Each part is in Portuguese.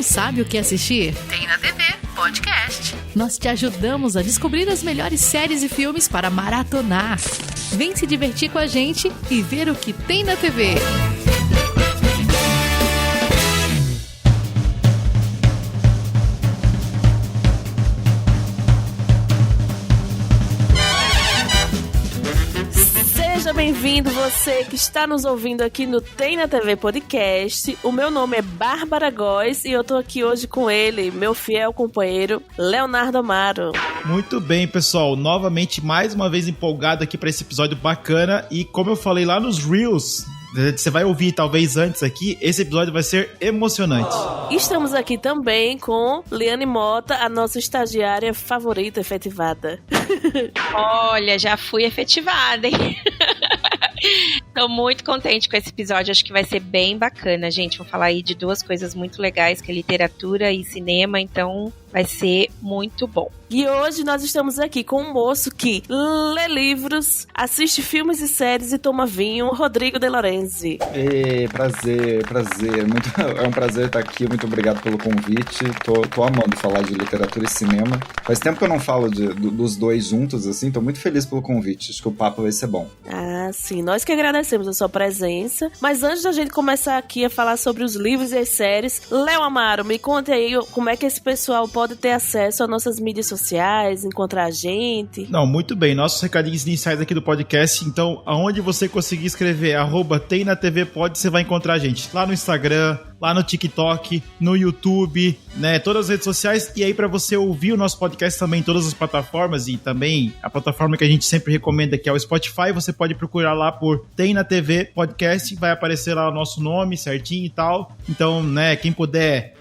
sabe o que assistir? Tem na TV Podcast. Nós te ajudamos a descobrir as melhores séries e filmes para maratonar. Vem se divertir com a gente e ver o que tem na TV. Seja bem-vindo você que está nos ouvindo aqui no Tem na TV Podcast. O meu nome é Bárbara Góes e eu tô aqui hoje com ele, meu fiel companheiro, Leonardo Amaro. Muito bem, pessoal. Novamente, mais uma vez empolgado aqui para esse episódio bacana. E como eu falei lá nos Reels, você vai ouvir talvez antes aqui, esse episódio vai ser emocionante. Estamos aqui também com Liane Mota, a nossa estagiária favorita efetivada. Olha, já fui efetivada, hein? Tô muito contente com esse episódio, acho que vai ser bem bacana, gente. Vou falar aí de duas coisas muito legais, que é literatura e cinema, então vai ser muito bom. E hoje nós estamos aqui com um moço que lê livros, assiste filmes e séries e toma vinho, Rodrigo De Lorenzi. Prazer. É um prazer estar aqui, muito obrigado pelo convite. Tô amando falar de literatura e cinema. Faz tempo que eu não falo dos dois juntos, assim, tô muito feliz pelo convite. Acho que o papo vai ser bom. Ah, sim, nós que agradecemos a sua presença. Mas antes da gente começar aqui a falar sobre os livros e as séries, Léo Amaro, me conta aí como é que esse pessoal pode ter acesso às nossas mídias sociais, encontrar a gente. Não, muito bem, nossos recadinhos iniciais aqui do podcast. Então, aonde você conseguir escrever @tem na TV pode, você vai encontrar a gente lá no Instagram, lá no TikTok, no YouTube, né, todas as redes sociais. E aí, para você ouvir o nosso podcast também em todas as plataformas, e também a plataforma que a gente sempre recomenda, que é o Spotify, você pode procurar lá por Tem na TV Podcast, vai aparecer lá o nosso nome certinho e tal. Então, né, quem puder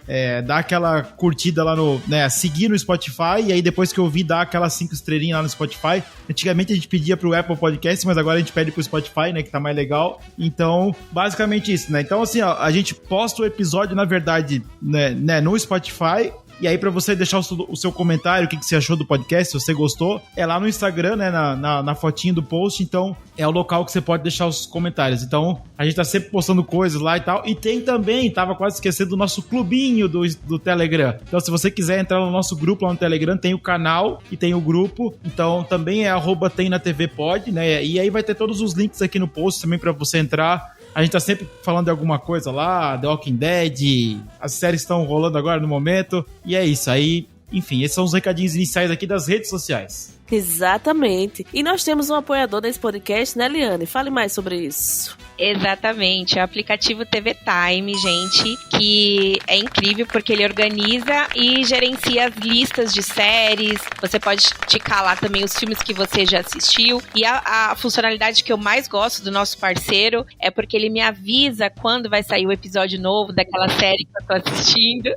dar aquela curtida lá no, né, seguir no Spotify, e aí depois que eu ouvir, dar aquelas 5 estrelinhas lá no Spotify. Antigamente a gente pedia pro Apple Podcast, mas agora a gente pede pro Spotify, né, que tá mais legal. Então, basicamente isso, né. Então, assim, ó, a gente posta o episódio, na verdade, né, no Spotify. E aí, pra você deixar o seu comentário, o que você achou do podcast, se você gostou, é lá no Instagram, né, na fotinho do post. Então, é o local que você pode deixar os comentários. Então, a gente tá sempre postando coisas lá e tal. E tem também, tava quase esquecendo, do nosso clubinho do Telegram. Então, se você quiser entrar no nosso grupo lá no Telegram, tem o canal e tem o grupo. Então, também é @temnatvpod, né? E aí vai ter todos os links aqui no post também pra você entrar. A gente tá sempre falando de alguma coisa lá, The Walking Dead, as séries estão rolando agora no momento, e é isso aí. Enfim, esses são os recadinhos iniciais aqui das redes sociais. Exatamente. E nós temos um apoiador desse podcast, né, Liane? Fale mais sobre isso. Exatamente, é o aplicativo TV Time, gente, que é incrível porque ele organiza e gerencia as listas de séries. Você pode ticar lá também os filmes que você já assistiu. E a funcionalidade que eu mais gosto do nosso parceiro é porque ele me avisa quando vai sair o episódio novo daquela série que eu tô assistindo.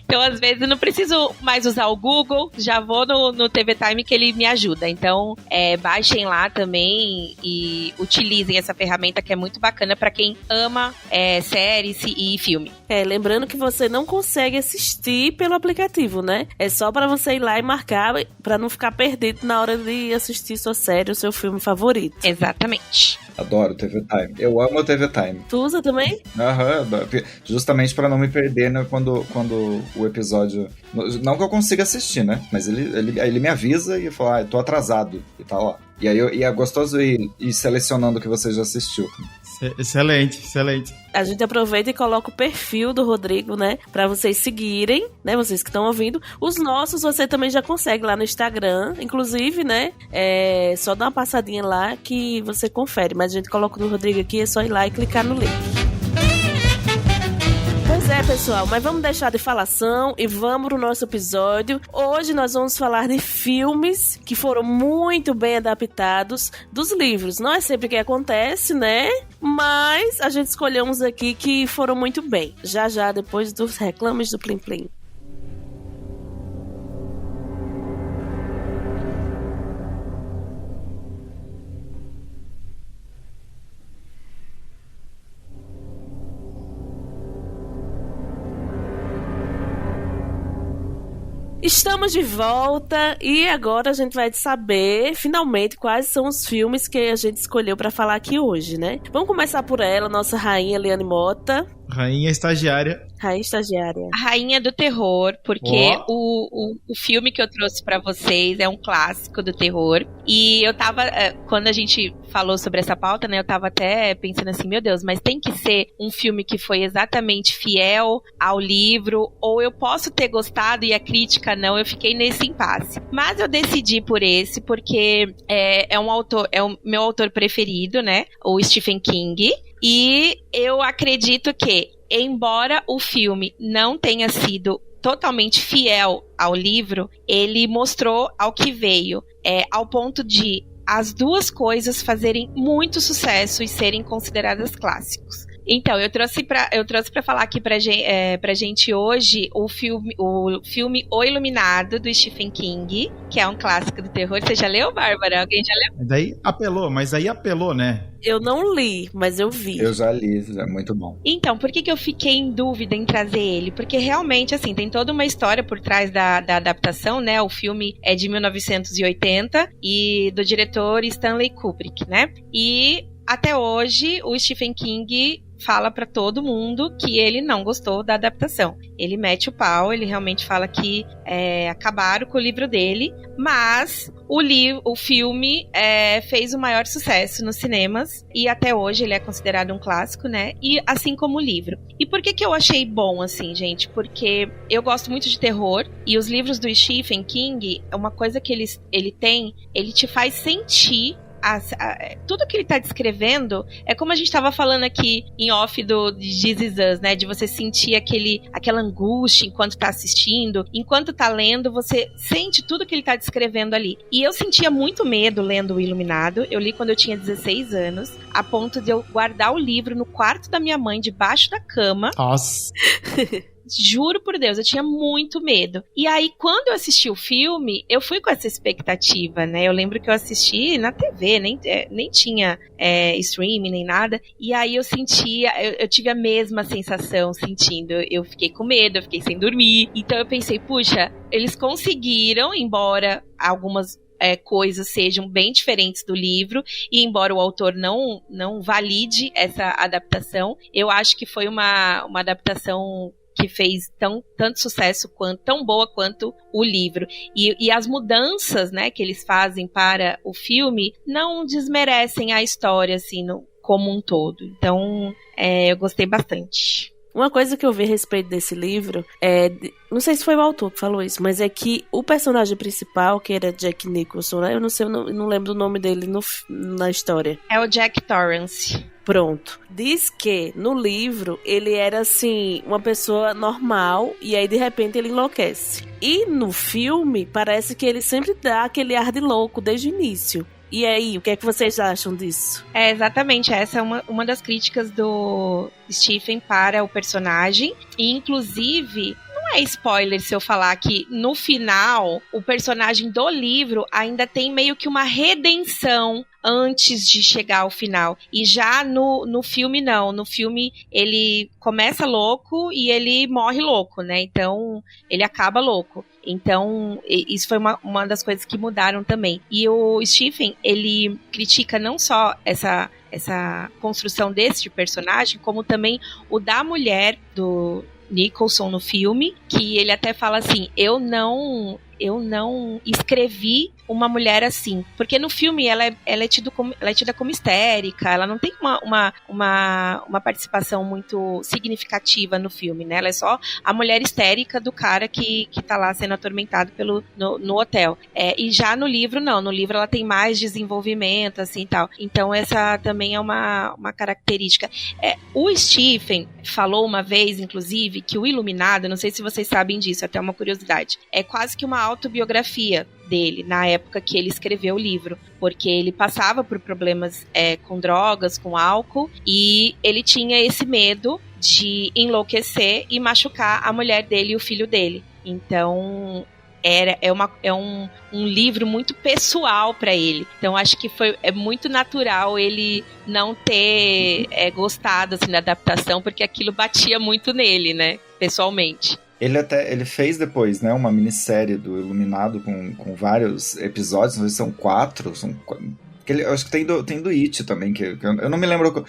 Então, às vezes, eu não preciso mais usar o Google, já vou no TV Time que ele me ajuda. Então, baixem lá também e utilizem essa ferramenta que é muito bacana para quem ama séries e filme. Lembrando que você não consegue assistir pelo aplicativo, né? É só para você ir lá e marcar, para não ficar perdido na hora de assistir sua série, o seu filme favorito. Exatamente. Adoro TV Time. Eu amo o TV Time. Tu usa também? Aham, justamente pra não me perder, né, quando o episódio... Não que eu consiga assistir, né? Mas ele me avisa e fala, tô atrasado, e tá lá. E aí é gostoso ir selecionando o que você já assistiu. Excelente. A gente aproveita e coloca o perfil do Rodrigo, né? Pra vocês seguirem, né? Vocês que estão ouvindo. Os nossos você também já consegue lá no Instagram. Inclusive, né? Só dá uma passadinha lá que você confere. Mas a gente coloca o do Rodrigo aqui, é só ir lá e clicar no link. Pois é, pessoal, mas vamos deixar de falação e vamos pro nosso episódio. Hoje nós vamos falar de filmes que foram muito bem adaptados dos livros. Não é sempre que acontece, né? Mas a gente escolheu uns aqui que foram muito bem. Já, depois dos reclames do Plim Plim. Estamos de volta e agora a gente vai saber, finalmente, quais são os filmes que a gente escolheu pra falar aqui hoje, né? Vamos começar por ela, nossa rainha Liane Mota. Rainha estagiária. Rainha estagiária. A Rainha do Terror, porque o filme que eu trouxe pra vocês é um clássico do terror. E eu tava, quando a gente falou sobre essa pauta, né, eu tava até pensando assim, meu Deus, mas tem que ser um filme que foi exatamente fiel ao livro, ou eu posso ter gostado e a crítica não, eu fiquei nesse impasse. Mas eu decidi por esse, porque é o meu autor preferido, né, o Stephen King, e eu acredito que, embora o filme não tenha sido totalmente fiel ao livro, ele mostrou ao que veio, ao ponto de as duas coisas fazerem muito sucesso e serem consideradas clássicos. Então, eu trouxe pra falar aqui pra gente hoje o filme O Iluminado, do Stephen King, que é um clássico do terror. Você já leu, Bárbara? Alguém já leu? Mas aí apelou, né? Eu não li, mas eu vi. Eu já li, é muito bom. Então, por que eu fiquei em dúvida em trazer ele? Porque realmente, assim, tem toda uma história por trás da adaptação, né? O filme é de 1980 e do diretor Stanley Kubrick, né? E até hoje, o Stephen King fala pra todo mundo que ele não gostou da adaptação. Ele mete o pau, ele realmente fala que acabaram com o livro dele, mas o filme fez o maior sucesso nos cinemas e até hoje ele é considerado um clássico, né? E assim como o livro. E por que eu achei bom, assim, gente? Porque eu gosto muito de terror e os livros do Stephen King, uma coisa que ele tem, ele te faz sentir tudo que ele tá descrevendo é como a gente tava falando aqui em off de This Is Us, né? De você sentir aquela angústia enquanto tá assistindo, enquanto tá lendo, você sente tudo que ele tá descrevendo ali. E eu sentia muito medo lendo O Iluminado. Eu li quando eu tinha 16 anos, a ponto de eu guardar o livro no quarto da minha mãe, debaixo da cama. Nossa. Juro por Deus, eu tinha muito medo. E aí, quando eu assisti o filme, eu fui com essa expectativa, né? Eu lembro que eu assisti na TV, nem tinha streaming, nem nada. E aí eu sentia, eu tive a mesma sensação sentindo. Eu fiquei com medo, eu fiquei sem dormir. Então eu pensei, puxa, eles conseguiram, embora algumas coisas sejam bem diferentes do livro, e embora o autor não valide essa adaptação, eu acho que foi uma adaptação que fez tanto sucesso, tão boa quanto o livro. E as mudanças, né, que eles fazem para o filme não desmerecem a história, assim, como um todo. Então, eu gostei bastante. Uma coisa que eu vi a respeito desse livro não sei se foi o autor que falou isso, mas é que o personagem principal, que era Jack Nicholson, né? Eu não lembro o nome dele na história. É o Jack Torrance. Pronto. Diz que no livro ele era assim, uma pessoa normal e aí de repente ele enlouquece. E no filme parece que ele sempre dá aquele ar de louco desde o início. E aí, o que é que vocês acham disso? Exatamente, essa é uma das críticas do Stephen para o personagem. E, inclusive, não é spoiler se eu falar que, no final, o personagem do livro ainda tem meio que uma redenção antes de chegar ao final. E já no filme, não. No filme, ele começa louco e ele morre louco, né? Então, ele acaba louco. Então, isso foi uma das coisas que mudaram também. E o Stephen, ele critica não só essa construção desse personagem, como também o da mulher do Nicholson no filme, que ele até fala assim, eu não escrevi uma mulher assim, porque no filme ela é tida como histérica, ela não tem uma participação muito significativa no filme, né? Ela é só a mulher histérica do cara que tá lá sendo atormentado no hotel. E já no livro, não. No livro ela tem mais desenvolvimento, assim, tal. Então essa também é uma característica. O Stephen falou uma vez, inclusive, que o Iluminado, não sei se vocês sabem disso, até uma curiosidade, é quase que uma autobiografia dele, na época que ele escreveu o livro, porque ele passava por problemas com drogas, com álcool, e ele tinha esse medo de enlouquecer e machucar a mulher dele e o filho dele. Então, é um livro muito pessoal para ele. Então, acho que é muito natural ele não ter gostado assim, da adaptação, porque aquilo batia muito nele, né, pessoalmente. Ele fez depois, né, uma minissérie do Iluminado com vários episódios, não sei se são 4, Eu acho que tem do It também, que eu não me lembro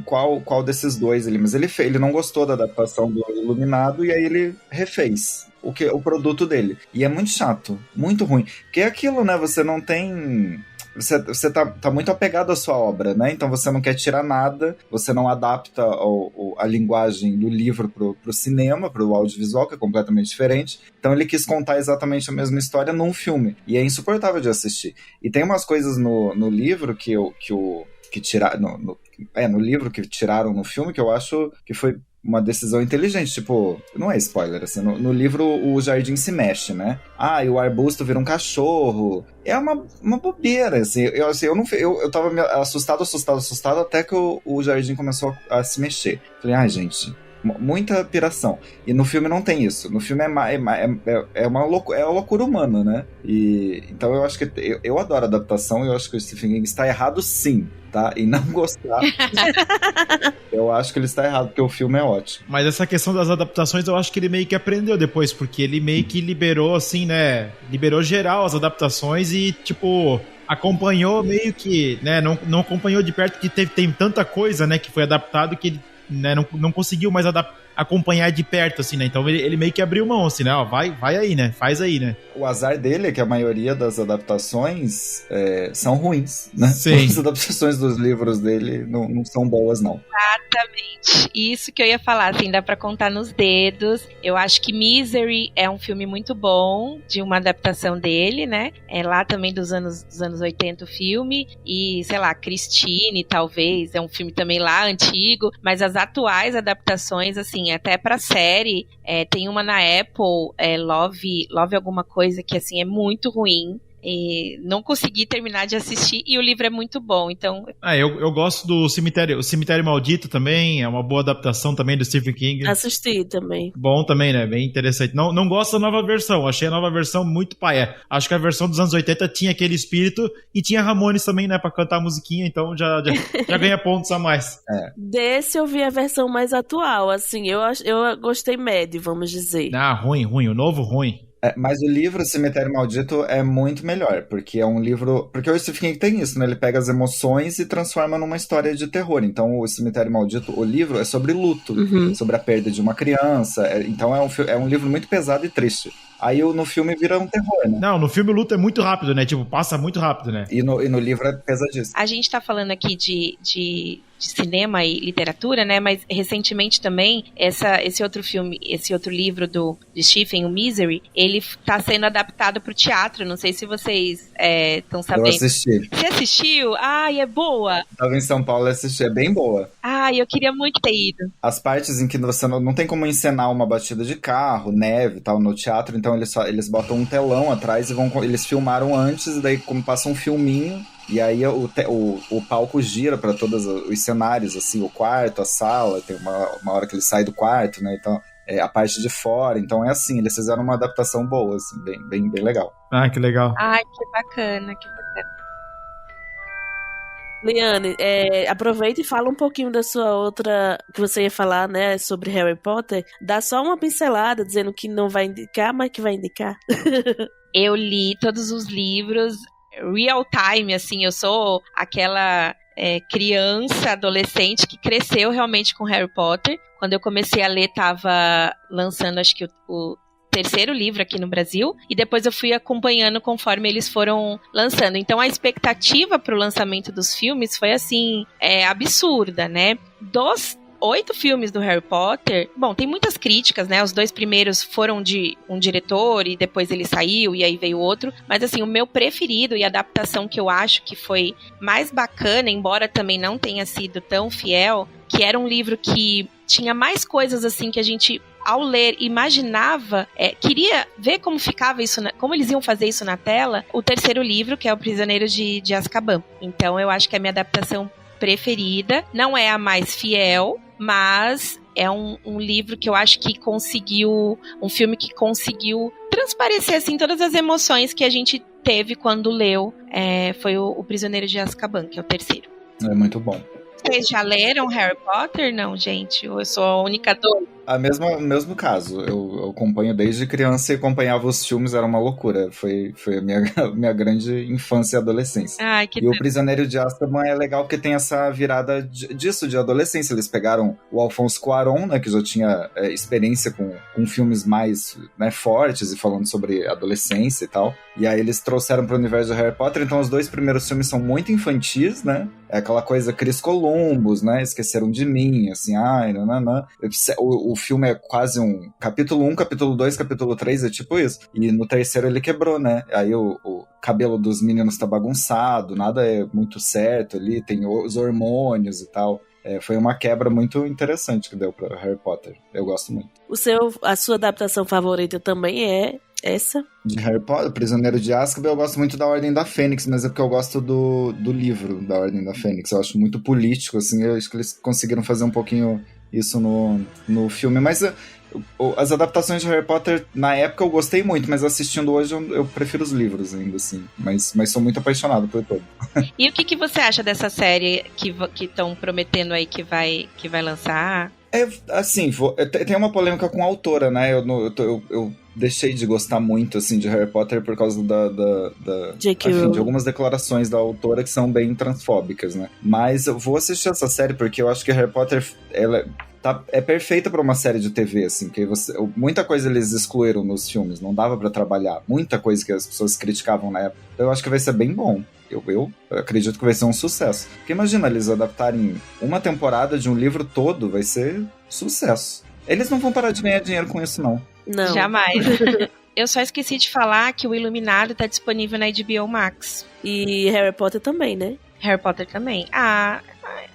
qual desses dois ali, mas ele não gostou da adaptação do Iluminado e aí ele refez o produto dele. E é muito chato, muito ruim. Porque é aquilo, né? Você não tem... Você tá muito apegado à sua obra, né? Então você não quer tirar nada, você não adapta a linguagem do livro pro cinema, pro audiovisual, que é completamente diferente. Então ele quis contar exatamente a mesma história num filme. E é insuportável de assistir. E tem umas coisas no livro no livro que tiraram no filme que eu acho que foi uma decisão inteligente, tipo, não é spoiler, assim, no livro o jardim se mexe, né? E o arbusto vira um cachorro. É uma bobeira, assim, eu tava assustado até que o jardim começou a se mexer. Falei, gente, muita piração. E no filme não tem isso. No filme é uma loucura humana, né? E então eu acho que eu adoro adaptação e eu acho que o Stephen King está errado sim, tá? E não gostar. Eu acho que ele está errado, porque o filme é ótimo. Mas essa questão das adaptações, eu acho que ele meio que aprendeu depois, porque ele meio que liberou, assim, né? Liberou geral as adaptações e, tipo, acompanhou meio que, né? Não acompanhou de perto, que tem tanta coisa, né? Que foi adaptado que ele, né, não conseguiu mais acompanhar de perto, assim, né? Então ele meio que abriu mão, assim, né? Vai aí, né? Faz aí, né? O azar dele é que a maioria das adaptações são ruins, né? Sim. As adaptações dos livros dele não são boas, não. Exatamente. Isso que eu ia falar, assim, dá pra contar nos dedos. Eu acho que Misery é um filme muito bom, de uma adaptação dele, né? É lá também dos anos 80 o filme. E, sei lá, Christine, talvez, é um filme também lá antigo. Mas as atuais adaptações, assim, até pra série, tem uma na Apple, Love alguma coisa, que, assim, é muito ruim. E não consegui terminar de assistir e o livro é muito bom, então... Eu gosto do O Cemitério Maldito também, é uma boa adaptação também do Stephen King. Assisti também. Bom também, né? Bem interessante. Não gosto da nova versão, achei a nova versão muito paia. Acho que a versão dos anos 80 tinha aquele espírito e tinha Ramones também, né? Pra cantar a musiquinha, então já ganha pontos a mais. Desse eu vi a versão mais atual, assim, eu gostei médio, vamos dizer. Ruim, o novo ruim. Mas o livro Cemitério Maldito é muito melhor, porque é um livro... Porque o Stephen King tem isso, né? Ele pega as emoções e transforma numa história de terror. Então, o Cemitério Maldito, o livro, é sobre luto, sobre a perda de uma criança. Então, é um livro muito pesado e triste. Aí no filme vira um terror, né? Não, no filme o luto é muito rápido, né? Tipo, passa muito rápido, né? E no livro é pesadíssimo. A gente tá falando aqui de cinema e literatura, né? Mas recentemente também, esse outro livro de Stephen, o Misery, ele tá sendo adaptado pro teatro. Não sei se vocês estão sabendo. Eu assisti. Você assistiu? É boa. Tava em São Paulo e assisti, é bem boa. Eu queria muito ter ido. As partes em que você não tem como encenar uma batida de carro, neve e tal, no teatro, então eles botam um telão atrás e eles filmaram antes, e daí como passa um filminho, e aí o palco gira para todos os cenários, assim, o quarto, a sala, tem uma hora que ele sai do quarto, né, então a parte de fora, então é assim, eles fizeram uma adaptação boa, assim, bem legal. Que legal. Que bacana, que bacana. Liane, aproveita e fala um pouquinho da sua outra, que você ia falar, né, sobre Harry Potter. Dá só uma pincelada, dizendo que não vai indicar, mas que vai indicar. Eu li todos os livros, real time, assim, eu sou aquela criança, adolescente que cresceu realmente com Harry Potter. Quando eu comecei a ler, tava lançando, acho que o terceiro livro aqui no Brasil, e depois eu fui acompanhando conforme eles foram lançando. Então a expectativa pro lançamento dos filmes foi assim, absurda, né? Dos 8 filmes do Harry Potter, bom, tem muitas críticas, né? Os 2 primeiros foram de um diretor e depois ele saiu e aí veio outro, mas assim, o meu preferido e a adaptação que eu acho que foi mais bacana, embora também não tenha sido tão fiel, que era um livro que tinha mais coisas assim que a gente, ao ler, imaginava, queria ver como ficava isso, como eles iam fazer isso na tela, o terceiro livro, que é O Prisioneiro de Azkaban. Então eu acho que é a minha adaptação preferida, não é a mais fiel, mas é um livro que eu acho que conseguiu, um filme que conseguiu transparecer assim todas as emoções que a gente teve quando leu, foi o Prisioneiro de Azkaban, que é o terceiro. É muito bom. Vocês já leram Harry Potter? Não, gente? Ou eu sou a única doida? O mesmo caso. Eu acompanho desde criança e acompanhava os filmes, era uma loucura. Foi a minha grande infância e adolescência. Ai, que E o Prisioneiro de Azkaban é legal porque tem essa virada disso, de adolescência. Eles pegaram o Alfonso Cuarón, né, que já tinha experiência com filmes mais, né, fortes e falando sobre adolescência e tal. E aí eles trouxeram pro universo de Harry Potter. Então os 2 primeiros filmes são muito infantis, né? É aquela coisa Cris Columbus, né? Esqueceram de mim, assim, ai, nananã. O filme é quase um capítulo 1, capítulo 2, capítulo 3, é tipo isso. E no terceiro ele quebrou, né? Aí o cabelo dos meninos tá bagunçado, nada é muito certo ali, tem os hormônios e tal. Foi uma quebra muito interessante que deu pra Harry Potter. Eu gosto muito. A sua adaptação favorita também é essa? De Harry Potter, Prisioneiro de Azkaban, eu gosto muito da Ordem da Fênix, mas é porque eu gosto do livro da Ordem da Fênix. Eu acho muito político, assim, eu acho que eles conseguiram fazer um pouquinho isso no filme. Mas as adaptações de Harry Potter, na época eu gostei muito, mas assistindo hoje eu prefiro os livros ainda, assim. Mas sou muito apaixonado por todo. E o que você acha dessa série que estão prometendo aí que vai lançar? Assim, tem uma polêmica com a autora, né? Eu deixei de gostar muito, assim, de Harry Potter por causa de algumas declarações da autora que são bem transfóbicas, né? Mas eu vou assistir essa série porque eu acho que Harry Potter, ela é perfeita pra uma série de TV, assim, que muita coisa eles excluíram nos filmes, não dava pra trabalhar, muita coisa que as pessoas criticavam na época. Então eu acho que vai ser bem bom. Eu acredito que vai ser um sucesso. Porque imagina, eles adaptarem uma temporada de um livro todo, vai ser sucesso. Eles não vão parar de ganhar dinheiro com isso, não. Não. Jamais. Eu só esqueci de falar que o Iluminado tá disponível na HBO Max. E Harry Potter também, né? Harry Potter também.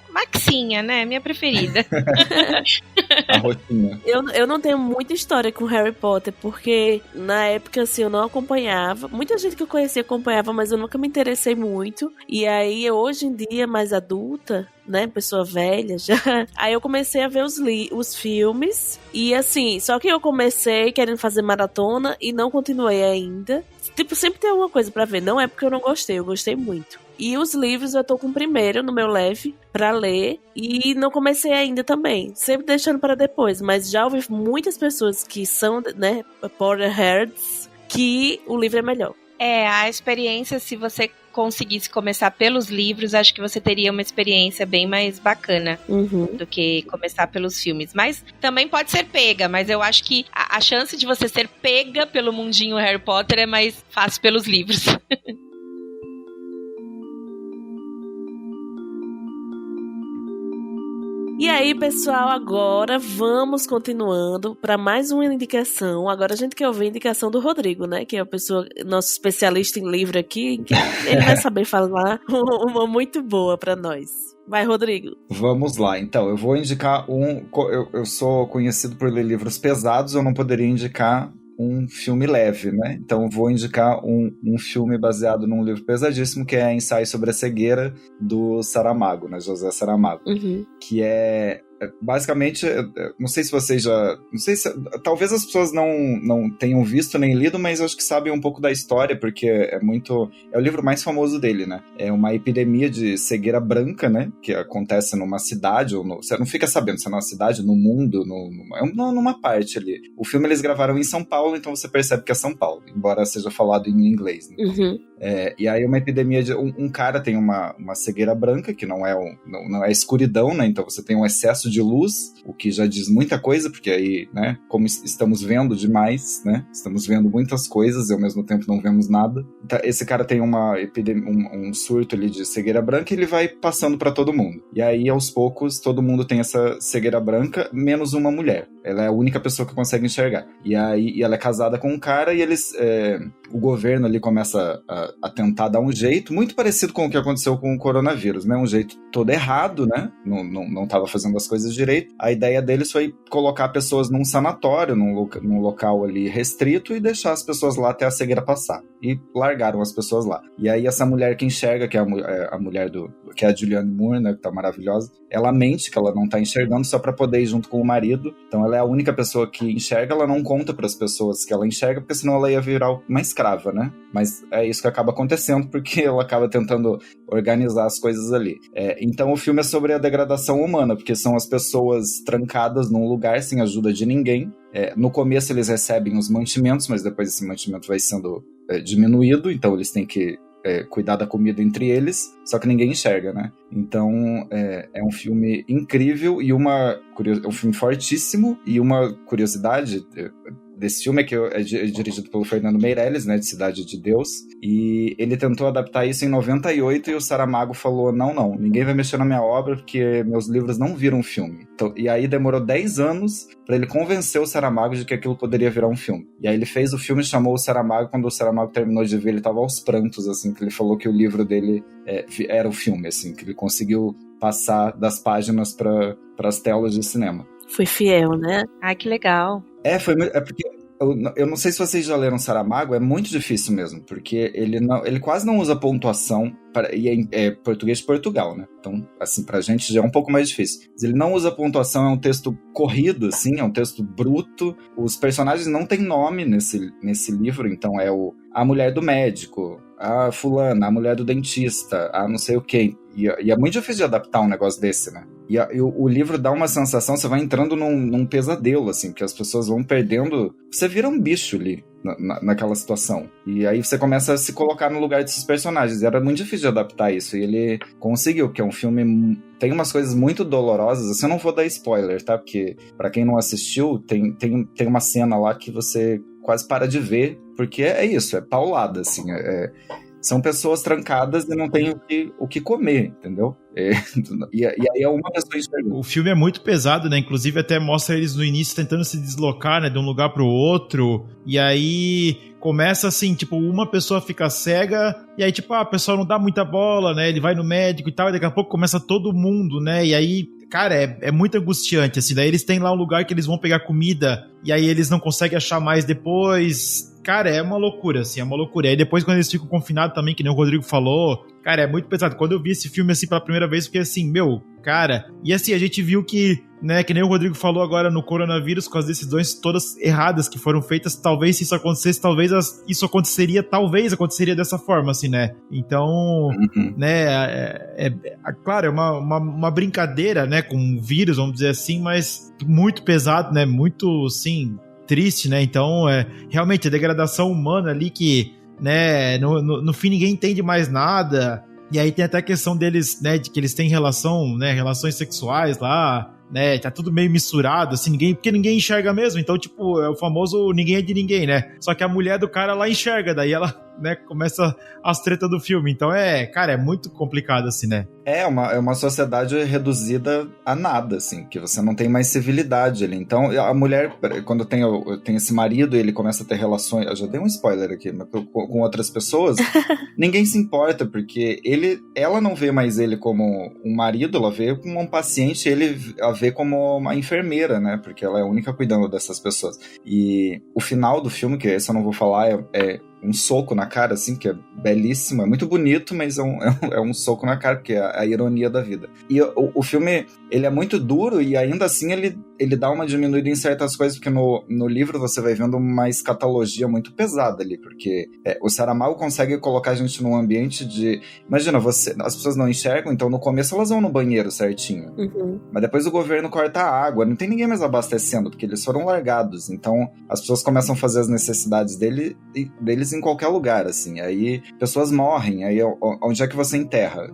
Maxinha, né? Minha preferida. A rotina. Eu não tenho muita história com Harry Potter, porque na época, assim, eu não acompanhava. Muita gente que eu conhecia acompanhava, mas eu nunca me interessei muito. E aí, hoje em dia, mais adulta, né, pessoa velha já, aí eu comecei a ver os filmes. E assim, só que eu comecei querendo fazer maratona e não continuei ainda. Tipo, sempre tem alguma coisa pra ver. Não é porque eu não gostei, eu gostei muito. E os livros eu tô com o primeiro no meu leve pra ler e não comecei ainda também, sempre deixando para depois, mas já ouvi muitas pessoas que são, né, Potterheads, que o livro é melhor. A experiência, se você conseguisse começar pelos livros, acho que você teria uma experiência bem mais bacana do que começar pelos filmes. Mas também pode ser pega, mas eu acho que a chance de você ser pega pelo mundinho Harry Potter é mais fácil pelos livros. E aí, pessoal, agora vamos continuando para mais uma indicação. Agora a gente quer ouvir a indicação do Rodrigo, né? Que é a pessoa, nosso especialista em livro aqui. Que ele vai saber falar uma muito boa para nós. Vai, Rodrigo. Vamos lá, então. Eu vou indicar eu sou conhecido por ler livros pesados, eu não poderia indicar um filme leve, né? Então vou indicar um filme baseado num livro pesadíssimo, que é Ensaio sobre a Cegueira, do Saramago, né? José Saramago. Que é basicamente, não sei se vocês já... Não sei se... Talvez as pessoas não tenham visto nem lido, mas acho que sabem um pouco da história, porque é o livro mais famoso dele, né? É uma epidemia de cegueira branca, né? Que acontece numa cidade, você não fica sabendo se é numa cidade, no mundo, numa parte ali. O filme eles gravaram em São Paulo, então você percebe que é São Paulo, embora seja falado em inglês, né? E aí uma epidemia de... Um cara tem uma cegueira branca, que não é escuridão, né? Então você tem um excesso de luz, o que já diz muita coisa, porque aí, né, como estamos vendo demais, né, estamos vendo muitas coisas e ao mesmo tempo não vemos nada. Então, esse cara tem uma epidemia, um surto ali de cegueira branca e ele vai passando pra todo mundo. E aí, aos poucos, todo mundo tem essa cegueira branca, menos uma mulher. Ela é a única pessoa que consegue enxergar. E aí, ela é casada com um cara e o governo ali começa a tentar dar um jeito, muito parecido com o que aconteceu com o coronavírus, né, um jeito todo errado, né, não tava fazendo as coisas direito. A ideia deles foi colocar pessoas num sanatório, num local ali restrito e deixar as pessoas lá até a cegueira passar. E largaram as pessoas lá. E aí essa mulher que enxerga, que é a mulher que é a Julianne Moore, né, que tá maravilhosa, ela mente que ela não tá enxergando só pra poder ir junto com o marido. Então ela é a única pessoa que enxerga, ela não conta pras pessoas que ela enxerga, porque senão ela ia virar uma escrava, né? Mas é isso que acaba acontecendo, porque ela acaba tentando organizar as coisas ali. Então o filme é sobre a degradação humana, porque são as pessoas trancadas num lugar sem ajuda de ninguém. No começo eles recebem os mantimentos, mas depois esse mantimento vai sendo diminuído, então eles têm que cuidar da comida entre eles, só que ninguém enxerga, né? Então é um filme incrível e é um filme fortíssimo, e uma curiosidade desse filme é dirigido pelo Fernando Meirelles, né, de Cidade de Deus, e ele tentou adaptar isso em 98 e o Saramago falou, não, ninguém vai mexer na minha obra porque meus livros não viram filme. Então, e aí demorou 10 anos para ele convencer o Saramago de que aquilo poderia virar um filme. E aí ele fez o filme, chamou o Saramago, quando o Saramago terminou de ver, ele tava aos prantos, assim, que ele falou que o livro dele era o filme, assim, que ele conseguiu passar das páginas para as telas de cinema. Foi fiel, né? Ai, que legal. Porque eu não sei se vocês já leram Saramago, é muito difícil mesmo, porque ele quase não usa pontuação, e é português de Portugal, né? Então, assim, pra gente já é um pouco mais difícil. Mas ele não usa pontuação, é um texto corrido, assim, é um texto bruto. Os personagens não têm nome nesse livro, então é a mulher do médico, a fulana, a mulher do dentista, a não sei o quê. E é muito difícil de adaptar um negócio desse, né? E o livro dá uma sensação, você vai entrando num pesadelo, assim, porque as pessoas vão perdendo... Você vira um bicho ali, naquela situação. E aí você começa a se colocar no lugar desses personagens. E era muito difícil de adaptar isso. E ele conseguiu, porque é um filme... Tem umas coisas muito dolorosas. Assim, eu não vou dar spoiler, tá? Porque, pra quem não assistiu, tem uma cena lá que você quase para de ver, porque é isso, é paulada, assim. São pessoas trancadas e não tem o que comer, entendeu? E aí é uma pessoa enxergando. O filme é muito pesado, né? Inclusive até mostra eles no início tentando se deslocar, né? De um lugar pro outro. E aí começa assim, tipo, uma pessoa fica cega e aí, tipo, a pessoa não dá muita bola, né? Ele vai no médico e tal, e daqui a pouco começa todo mundo, né? E aí, cara, é muito angustiante, assim. Daí eles têm lá um lugar que eles vão pegar comida e aí eles não conseguem achar mais depois. Cara, é uma loucura, assim, é uma loucura. E aí depois quando eles ficam confinados também, que nem o Rodrigo falou, cara, é muito pesado. Quando eu vi esse filme, assim, pela primeira vez, eu fiquei assim, cara... E assim, a gente viu que, né, que nem o Rodrigo falou agora no coronavírus, com as decisões todas erradas que foram feitas, talvez se isso acontecesse, isso aconteceria dessa forma, assim, né? Então, né, claro, é uma brincadeira, né, com um vírus, vamos dizer assim, mas muito pesado, né, muito, assim... triste, né? Então, realmente a degradação humana ali que, né, no fim ninguém entende mais nada. E aí tem até a questão deles, né, de que eles têm relações sexuais lá, né? Tá tudo meio misturado, assim, porque ninguém enxerga mesmo. Então, tipo, é o famoso ninguém é de ninguém, né? Só que a mulher do cara lá enxerga, daí ela, né, começa as tretas do filme. Então cara, é muito complicado, assim, né? É uma sociedade reduzida a nada, assim, que você não tem mais civilidade ali. Então, a mulher, quando tem esse marido e ele começa a ter relações... Eu já dei um spoiler aqui, mas com outras pessoas, ninguém se importa, porque ela não vê mais ele como um marido, ela vê como um paciente, ela vê como uma enfermeira, né? Porque ela é a única cuidando dessas pessoas. E o final do filme, que esse eu não vou falar, é um soco na cara, assim, que é belíssimo, é muito bonito, mas é um soco na cara, porque é a ironia da vida. E o filme, ele é muito duro e ainda assim ele dá uma diminuída em certas coisas, porque no livro você vai vendo uma escatologia muito pesada ali, porque o Saramago consegue colocar a gente num ambiente de... Imagina, as pessoas não enxergam, então no começo elas vão no banheiro certinho, mas depois o governo corta a água, não tem ninguém mais abastecendo, porque eles foram largados, então as pessoas começam a fazer as necessidades deles em qualquer lugar, assim, aí pessoas morrem, aí onde é que você enterra?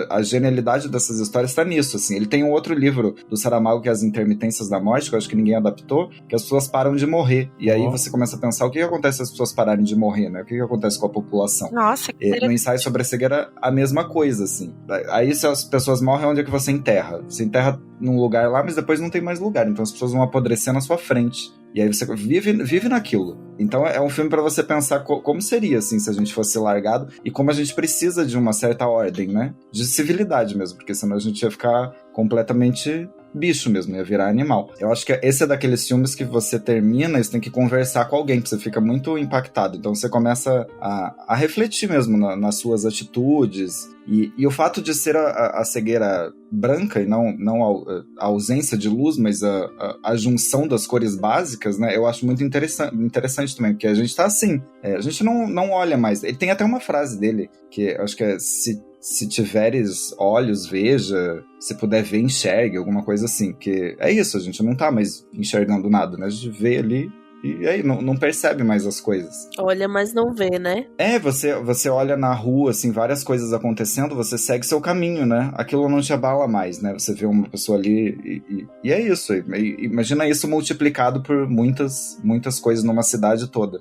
A genialidade dessas histórias está nisso, assim. Ele tem um outro livro do Saramago, que é As Intermitências da Morte, que eu acho que ninguém adaptou, que as pessoas param de morrer, e aí você começa a pensar, o que acontece se as pessoas pararem de morrer, né? O que acontece com a população? Nossa, no Ensaio sobre a Cegueira, a mesma coisa, assim. Aí se as pessoas morrem, onde é que você enterra? Você enterra num lugar lá, mas depois não tem mais lugar, então as pessoas vão apodrecer na sua frente. E aí você vive naquilo. Então é um filme pra você pensar como seria, assim, se a gente fosse largado e como a gente precisa de uma certa ordem, né? De civilidade mesmo, porque senão a gente ia ficar completamente bicho mesmo, ia virar animal. Eu acho que esse é daqueles filmes que você termina e você tem que conversar com alguém, porque você fica muito impactado. Então você começa a refletir mesmo nas suas atitudes. E o fato de ser a cegueira branca e não a ausência de luz, mas a junção das cores básicas, né? Eu acho muito interessante também, porque a gente tá assim, a gente não olha mais. Ele tem até uma frase dele, que eu acho que é: se tiveres olhos, veja, se puder ver, enxergue, alguma coisa assim, que é isso, a gente não tá mais enxergando nada, né? A gente vê ali e aí não percebe mais as coisas. Olha, mas não vê, né? Você olha na rua, assim, várias coisas acontecendo, você segue seu caminho, né? Aquilo não te abala mais, né? Você vê uma pessoa ali e é isso. Imagina isso multiplicado por muitas coisas numa cidade toda.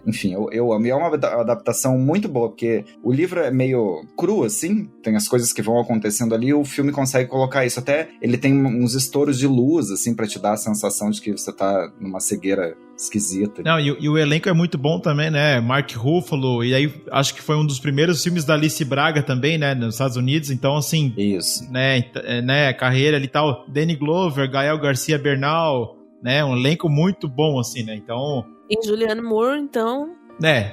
Enfim, eu amo. E é uma adaptação muito boa, porque o livro é meio cru, assim, tem as coisas que vão acontecendo ali, e o filme consegue colocar isso. Até ele tem uns estouros de luz, assim, pra te dar a sensação de que você tá numa cegueira esquisita. Não, e o elenco é muito bom também, né? Mark Ruffalo, e aí acho que foi um dos primeiros filmes da Alice Braga também, né? Nos Estados Unidos, então assim... Isso. Né? Carreira ali e tal. Danny Glover, Gael Garcia Bernal, né? Um elenco muito bom, assim, né? Então... E Julianne Moore, então...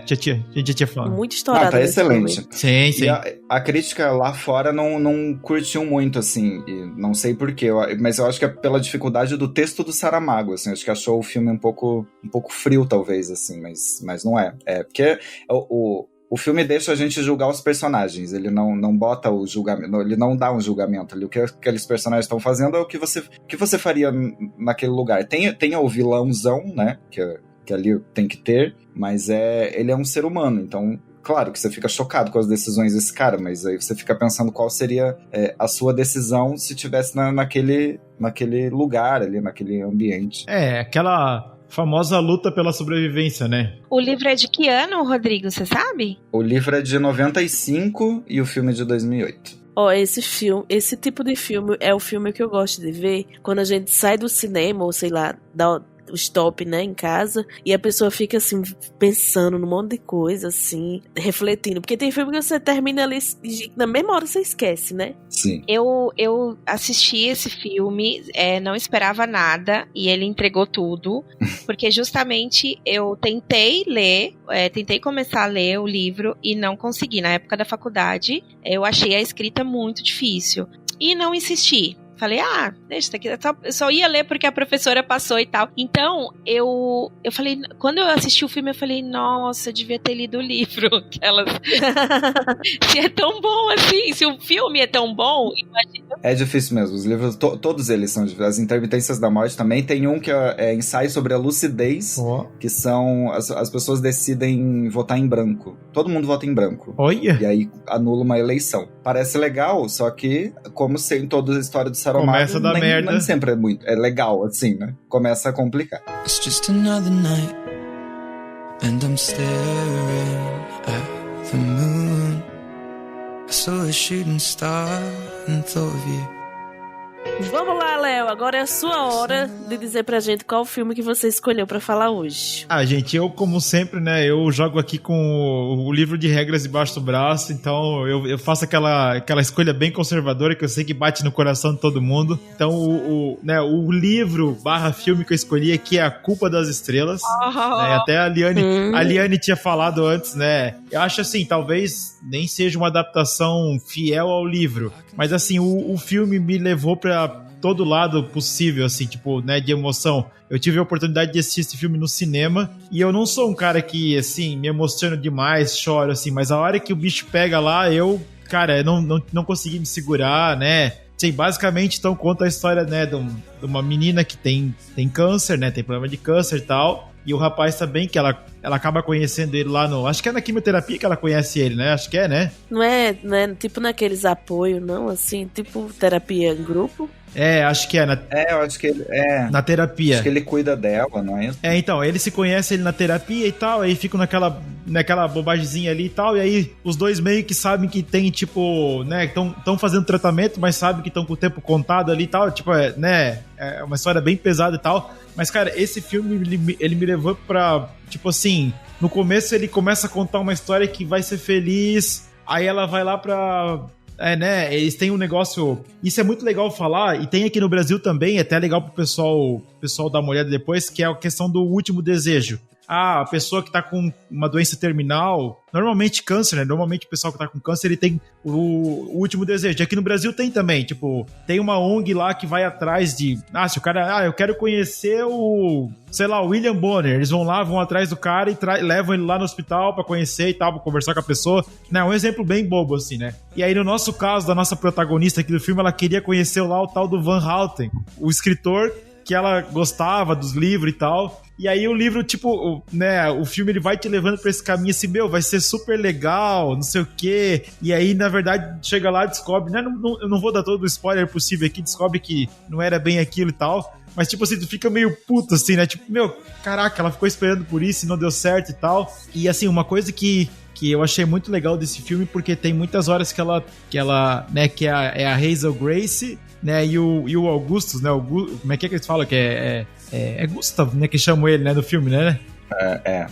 Já tinha falado. Muito estourado. Tá excelente. Sim. E a crítica lá fora não curtiu muito, assim, e não sei porquê, mas eu acho que é pela dificuldade do texto do Saramago, assim, acho que achou o filme um pouco frio, talvez, assim, mas não é. Porque o filme deixa a gente julgar os personagens, ele não bota o julgamento, ele não dá um julgamento ali. O que aqueles personagens estão fazendo é o que você faria naquele lugar. Tem o vilãozão, né, que ali tem que ter, mas ele é um ser humano, então claro que você fica chocado com as decisões desse cara, mas aí você fica pensando qual seria a sua decisão se tivesse naquele lugar ali, naquele ambiente. Aquela famosa luta pela sobrevivência, né? O livro é de que ano, Rodrigo, você sabe? O livro é de 95 e o filme é de 2008. Esse tipo de filme é o filme que eu gosto de ver quando a gente sai do cinema, ou sei lá, dá o stop, né, em casa, e a pessoa fica assim, pensando num monte de coisa, assim, refletindo, porque tem filme que você termina ali, na mesma hora você esquece, né? Sim. Eu assisti esse filme, não esperava nada, e ele entregou tudo, porque justamente eu tentei começar a ler o livro, e não consegui. Na época da faculdade, eu achei a escrita muito difícil, e não insisti. Falei, deixa isso aqui, eu só ia ler porque a professora passou e tal. Então, eu falei, quando eu assisti o filme, eu falei, nossa, eu devia ter lido o livro. Se é tão bom assim, se o filme é tão bom, imagina. É difícil mesmo, os livros, todos eles são difíceis. As Intermitências da Morte também, tem um que é ensaio sobre a lucidez, que são, as pessoas decidem votar em branco. Todo mundo vota em branco. Olha! E aí anula uma eleição. Parece legal, só que, como em toda a história do Saramago, começa a dar merda. Nem sempre é legal, assim, né? Começa a complicar. It's just another night and I'm staring at the moon. I saw a shooting star and thought of you. Vamos lá, Léo, agora é a sua hora de dizer pra gente qual o filme que você escolheu pra falar hoje. Gente, eu como sempre, né, eu jogo aqui com o livro de regras debaixo do braço, então eu faço aquela escolha bem conservadora que eu sei que bate no coração de todo mundo. Então o livro / filme que eu escolhi aqui é A Culpa das Estrelas, né, até a Liane tinha falado antes, né, eu acho assim, talvez nem seja uma adaptação fiel ao livro, mas assim, o filme me levou pra todo lado possível, assim, tipo, né, de emoção. Eu tive a oportunidade de assistir esse filme no cinema, e eu não sou um cara que, assim, me emociono demais, choro, assim, mas a hora que o bicho pega lá, eu não consegui me segurar, né. Sim, basicamente, então, conta a história, né, de uma menina que tem câncer, né, tem problema de câncer e tal, e o rapaz também, que ela acaba conhecendo ele lá no... Acho que é na quimioterapia que ela conhece ele, né? Acho que é, né? Não é tipo naqueles apoios, não? Assim, tipo terapia em grupo? Acho que é. Eu acho que ele na terapia. Acho que ele cuida dela, não é isso? Então, ele se conhece ele na terapia e tal, aí ficam naquela bobagemzinha ali e tal, e aí os dois meio que sabem que tem, tipo, né, estão fazendo tratamento, mas sabem que estão com o tempo contado ali e tal, tipo, né, é uma história bem pesada e tal, mas, cara, esse filme, ele me levou pra, tipo assim, no começo ele começa a contar uma história que vai ser feliz, aí ela vai lá pra né? Eles têm um negócio... Isso é muito legal falar, e tem aqui no Brasil também, é até legal pro pessoal dar uma olhada depois, que é a questão do último desejo. A pessoa que tá com uma doença terminal, normalmente câncer, né? Normalmente o pessoal que tá com câncer, ele tem o último desejo. Aqui no Brasil tem também, tipo, tem uma ONG lá que vai atrás de... se o cara... eu quero conhecer o William Bonner. Eles vão lá, vão atrás do cara e levam ele lá no hospital pra conhecer e tal, pra conversar com a pessoa. Né? Um exemplo bem bobo, assim, né? E aí, no nosso caso, da nossa protagonista aqui do filme, ela queria conhecer lá o tal do Van Houten, o escritor que ela gostava dos livros e tal. E aí o livro, tipo, né, o filme ele vai te levando pra esse caminho assim, vai ser super legal, não sei o quê. E aí, na verdade, chega lá e descobre, né, eu não vou dar todo o spoiler possível aqui, descobre que não era bem aquilo e tal. Mas, tipo assim, tu fica meio puto, assim, né? Tipo, caraca, ela ficou esperando por isso e não deu certo e tal. E, assim, uma coisa que eu achei muito legal desse filme, porque tem muitas horas que ela né, que é a Hazel Grace, né, e o Augustus, né, como é que eles falam que é Gustav, né, que chamam ele, né, no filme, né?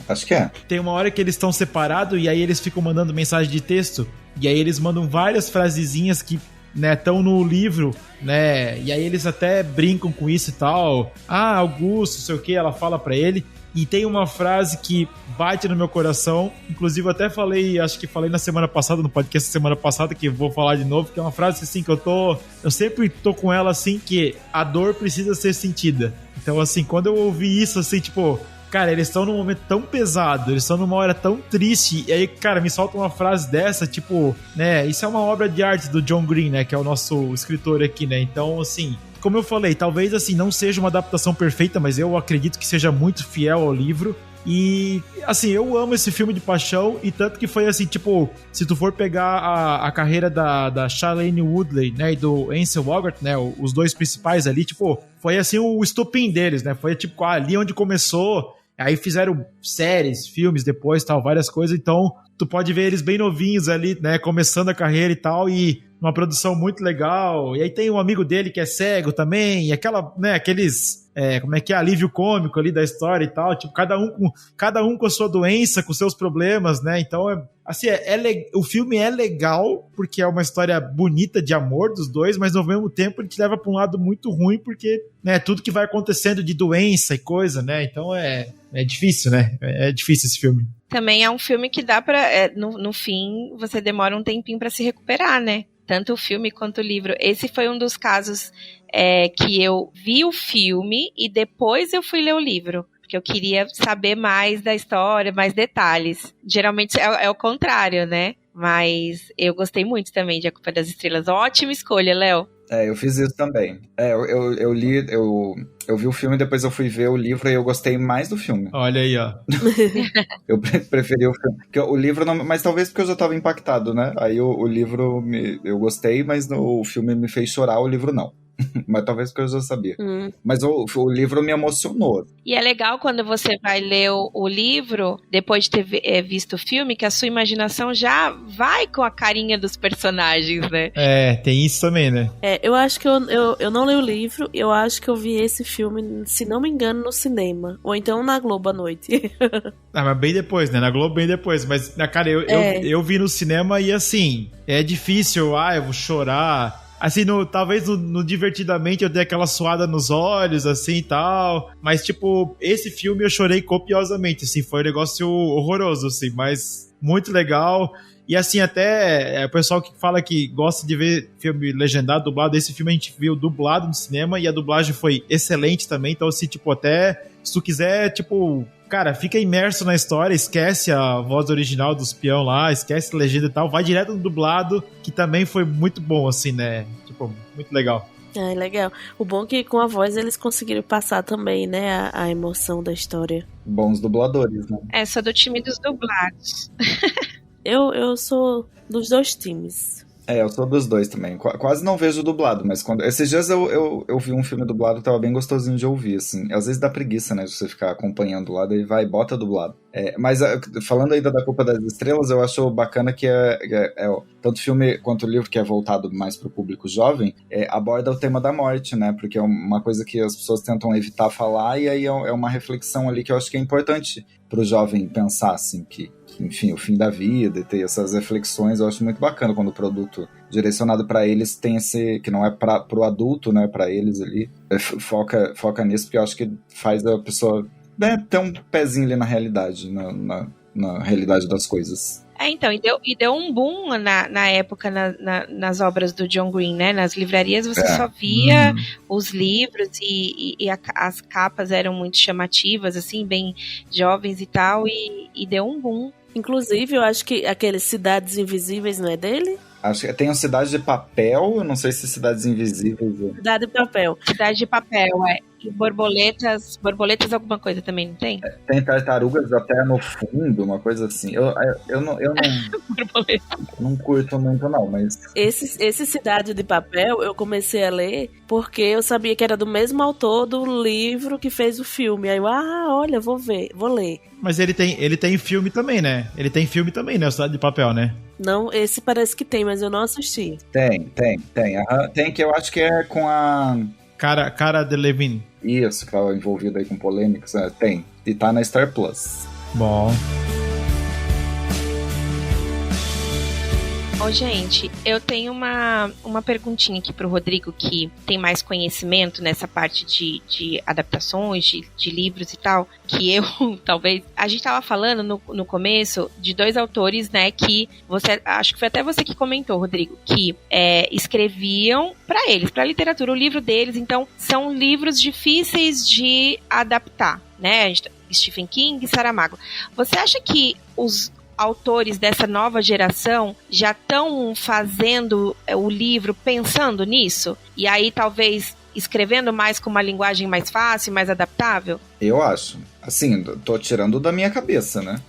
Acho que é. Tem uma hora que eles estão separados e aí eles ficam mandando mensagem de texto, e aí eles mandam várias frasezinhas que, né, estão no livro, né, e aí eles até brincam com isso e tal. Augusto, não sei o que, ela fala pra ele. E tem uma frase que bate no meu coração, inclusive eu até falei na semana passada, no podcast da semana passada, que eu vou falar de novo, que é uma frase assim que eu sempre tô com ela assim, que a dor precisa ser sentida. Então assim, quando eu ouvi isso assim, tipo, cara, eles estão num momento tão pesado, eles estão numa hora tão triste, e aí, cara, me solta uma frase dessa, tipo, né, isso é uma obra de arte do John Green, né, que é o nosso escritor aqui, né, então assim... Como eu falei, talvez assim não seja uma adaptação perfeita, mas eu acredito que seja muito fiel ao livro. E assim, eu amo esse filme de paixão, e tanto que foi assim, tipo, se tu for pegar a carreira da Shailene Woodley, né, e do Ansel Elgort, né, os dois principais ali, tipo, foi assim o estopim deles, né, foi tipo ali onde começou. Aí fizeram séries, filmes depois, tal, várias coisas, então tu pode ver eles bem novinhos ali, né, começando a carreira e tal, e uma produção muito legal. E aí tem um amigo dele que é cego também, e aquela, né, aqueles, como é que é, alívio cômico ali da história e tal, tipo, cada um com a sua doença, com seus problemas, né, então assim, o filme é legal, porque é uma história bonita de amor dos dois, mas ao mesmo tempo ele te leva pra um lado muito ruim, porque, né, tudo que vai acontecendo de doença e coisa, né, então é difícil, né, é difícil esse filme. Também é um filme que dá pra, no fim, você demora um tempinho pra se recuperar, né? Tanto o filme quanto o livro. Esse foi um dos casos que eu vi o filme e depois eu fui ler o livro. Porque eu queria saber mais da história, mais detalhes. Geralmente é o contrário, né? Mas eu gostei muito também de A Culpa das Estrelas. Ótima escolha, Léo. Eu fiz isso também. Eu li, eu vi o filme e depois eu fui ver o livro e eu gostei mais do filme. Olha aí, ó. Eu preferi o filme. Porque o livro não... Mas talvez porque eu já tava impactado, né? Aí o livro eu gostei, mas o filme me fez chorar, o livro não. Mas talvez porque eu já sabia. Mas o livro me emocionou. E é legal quando você vai ler o livro, depois de ter visto o filme, que a sua imaginação já vai com a carinha dos personagens, né? Tem isso também, né? Eu acho que eu não li o livro, eu acho que eu vi esse filme, se não me engano, no cinema. Ou então na Globo à noite. Mas bem depois, né? Na Globo bem depois. Mas, cara, eu vi no cinema e assim, é difícil, eu vou chorar. Assim, talvez no Divertidamente eu dei aquela suada nos olhos, assim, e tal. Mas, tipo, esse filme eu chorei copiosamente, assim. Foi um negócio horroroso, assim. Mas muito legal. E, assim, até o pessoal que fala que gosta de ver filme legendado, dublado. Esse filme a gente viu dublado no cinema e a dublagem foi excelente também. Então, assim, tipo, até se tu quiser, tipo... Cara, fica imerso na história, esquece a voz original dos peão lá, esquece a legenda e tal, vai direto no dublado, que também foi muito bom, assim, né? Tipo, muito legal. Legal. O bom é que com a voz eles conseguiram passar também, né, a emoção da história. Bons dubladores, né? Sou do time dos dublados. Eu sou dos dois times. Eu sou dos dois também. Quase não vejo dublado, mas esses dias eu vi um filme dublado, tava bem gostosinho de ouvir, assim. Às vezes dá preguiça, né, de você ficar acompanhando lá, daí vai, bota dublado. Mas falando ainda da Culpa das Estrelas, eu acho bacana que tanto o filme quanto o livro, que é voltado mais pro público jovem, aborda o tema da morte, né, porque é uma coisa que as pessoas tentam evitar falar, e aí é uma reflexão ali que eu acho que é importante pro jovem pensar, assim, que enfim, o fim da vida e ter essas reflexões. Eu acho muito bacana quando o produto direcionado para eles tem esse, que não é pro adulto, né, para eles ali, foca nisso, porque eu acho que faz a pessoa, né, ter um pezinho ali na realidade, na realidade das coisas. Então, e deu um boom na época nas obras do John Green, né? Nas livrarias você só via os livros e as capas eram muito chamativas, assim, bem jovens e tal, e deu um boom. Inclusive, eu acho que aqueles Cidades Invisíveis não é dele? Acho que tem uma Cidade de Papel, eu não sei se Cidades Invisíveis. Cidade de Papel. Cidade de Papel, E borboletas alguma coisa também, não tem? Tem tartarugas até no fundo, uma coisa assim. Eu não curto muito não, mas... Esse Cidade de Papel eu comecei a ler porque eu sabia que era do mesmo autor do livro que fez o filme. Aí eu, olha, vou ler. Mas ele tem filme também, né? Ele tem filme também, né? O Cidade de Papel, né? Não, esse parece que tem, mas eu não assisti. Tem. Tem, que eu acho que é com a... Cara Delevingne. Isso, que tava envolvido aí com polêmicas. Tem. E tá na Star Plus. Bom. Ô, gente, eu tenho uma perguntinha aqui pro Rodrigo, que tem mais conhecimento nessa parte de adaptações, de livros e tal, que eu, talvez... A gente tava falando no começo de 2 autores, né, que acho que foi até você que comentou, Rodrigo, que escreviam pra eles, pra literatura, o livro deles, então são livros difíceis de adaptar, né, Stephen King e Saramago. Você acha que os autores dessa nova geração já estão fazendo o livro pensando nisso? E aí talvez escrevendo mais com uma linguagem mais fácil, mais adaptável? Eu acho. Assim, tô tirando da minha cabeça, né?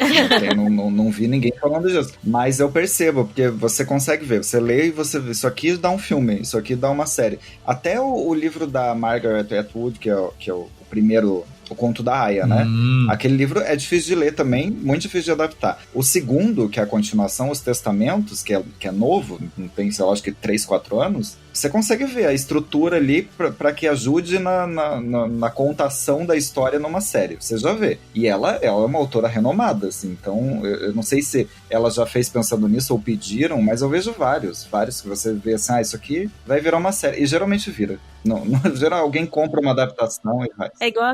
Não vi ninguém falando disso. Mas eu percebo, porque você consegue ver. Você lê e você vê. Isso aqui dá um filme, isso aqui dá uma série. Até o livro da Margaret Atwood, que é o primeiro... O Conto da Aia, né? Aquele livro é difícil de ler também, muito difícil de adaptar. O segundo, que é a continuação, Os Testamentos, que é novo, não tem, sei lá, acho que 3, 4 anos, você consegue ver a estrutura ali para que ajude na contação da história numa série. Você já vê. E ela é uma autora renomada, assim, então eu não sei se ela já fez pensando nisso ou pediram, mas eu vejo vários que você vê assim, isso aqui vai virar uma série. E geralmente vira. Não, geral, alguém compra uma adaptação e vai. É igual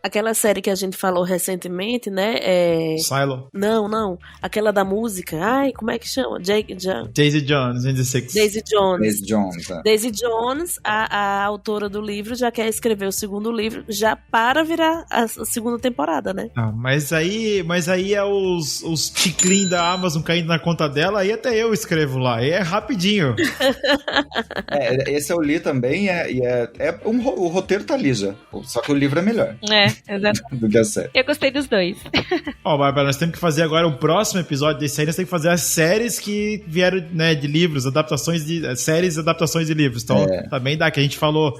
aquela série que a gente falou recentemente, né? Silo? Não. Aquela da música. Ai, como é que chama? Daisy Jones, 26. Daisy Jones. Daisy Jones, a autora do livro, já quer escrever o segundo livro, já para virar a segunda temporada, né? Mas aí é os ticlin da Amazon caindo na conta dela, aí até eu escrevo lá. E é rapidinho. Esse eu li também, o roteiro tá ali já. Só que o livro é melhor. Exato. Do que a série. Eu gostei dos dois. Bárbara, nós temos que fazer agora o próximo episódio desse aí, nós temos que fazer as séries que vieram, né, de livros, adaptações de séries, adaptações de livros. Então, também dá, que a gente falou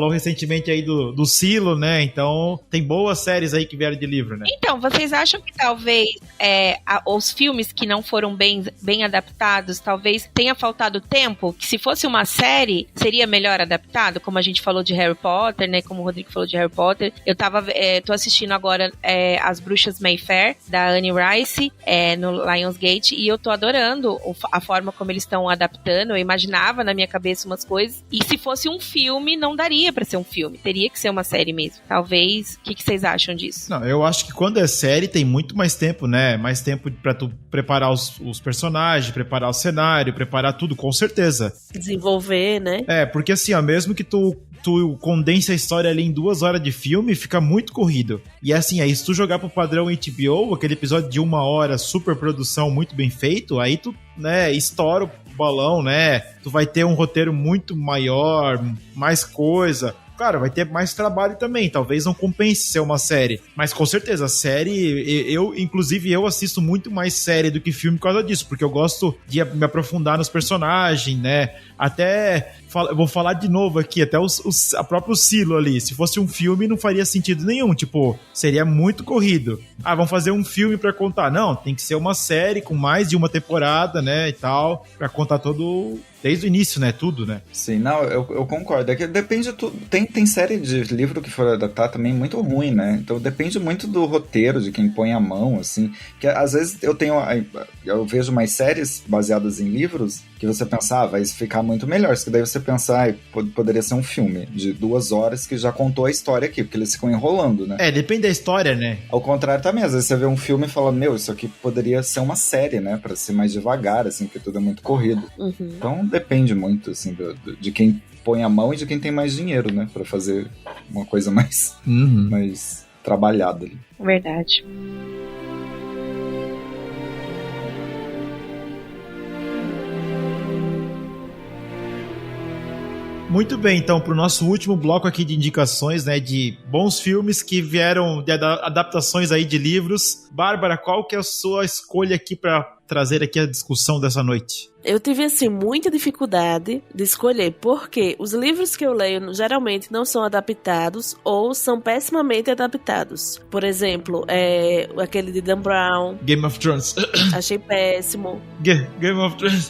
recentemente aí do Silo, né? Então, tem boas séries aí que vieram de livro, né? Então, vocês acham que talvez os filmes que não foram bem adaptados, talvez tenha faltado tempo? Que se fosse uma série, seria melhor adaptado? Como a gente falou de Harry Potter, né? Como o Rodrigo falou de Harry Potter. Eu tô assistindo agora As Bruxas Mayfair, da Anne Rice, no Lionsgate, e eu tô adorando a forma como eles estão adaptando. Eu imaginava na minha cabeça umas coisas, e se fosse um filme, não daria pra ser um filme, teria que ser uma série mesmo. Talvez, o que vocês acham disso? Não, eu acho que quando é série tem muito mais tempo, né? Mais tempo pra tu preparar os personagens, preparar o cenário, preparar tudo, com certeza. Desenvolver, né? Porque assim, mesmo que tu condense a história ali em 2 horas de filme, fica muito corrido. E assim, aí se tu jogar pro padrão HBO, aquele episódio de 1 hora, super produção, muito bem feito, aí tu, né, estoura o balão, né? Tu vai ter um roteiro muito maior, mais coisa. Claro, vai ter mais trabalho também, talvez não compense ser uma série, mas com certeza, a série, inclusive eu assisto muito mais série do que filme por causa disso, porque eu gosto de me aprofundar nos personagens, né, até eu vou falar de novo aqui, até a próprio Silo ali. Se fosse um filme, não faria sentido nenhum. Tipo, seria muito corrido. Ah, vamos fazer um filme pra contar. Não, tem que ser uma série com mais de uma temporada, né, e tal, pra contar todo... Desde o início, né? Tudo, né? Sim, não, eu concordo. É que depende de tudo. Tem série de livro que for adaptar também muito ruim, né? Então depende muito do roteiro, de quem põe a mão, assim. Que às vezes eu vejo mais séries baseadas em livros que você pensa, vai ficar muito melhor. Que daí você pensa, poderia ser um filme de 2 horas que já contou a história aqui, porque eles ficam enrolando, né? Depende da história, né? Ao contrário também, às vezes você vê um filme e fala, isso aqui poderia ser uma série, né? Pra ser mais devagar, assim, porque tudo é muito corrido. Uhum. Então depende muito, assim, de quem põe a mão e de quem tem mais dinheiro, né? Pra fazer uma coisa mais, mais trabalhada ali. Verdade. Muito bem, então, pro nosso último bloco aqui de indicações, né, de bons filmes que vieram de adaptações aí de livros. Bárbara, qual que é a sua escolha aqui pra trazer aqui a discussão dessa noite? Eu tive, assim, muita dificuldade de escolher, porque os livros que eu leio geralmente não são adaptados ou são pessimamente adaptados. Por exemplo, aquele de Dan Brown. Game of Thrones. Achei péssimo. Game of Thrones.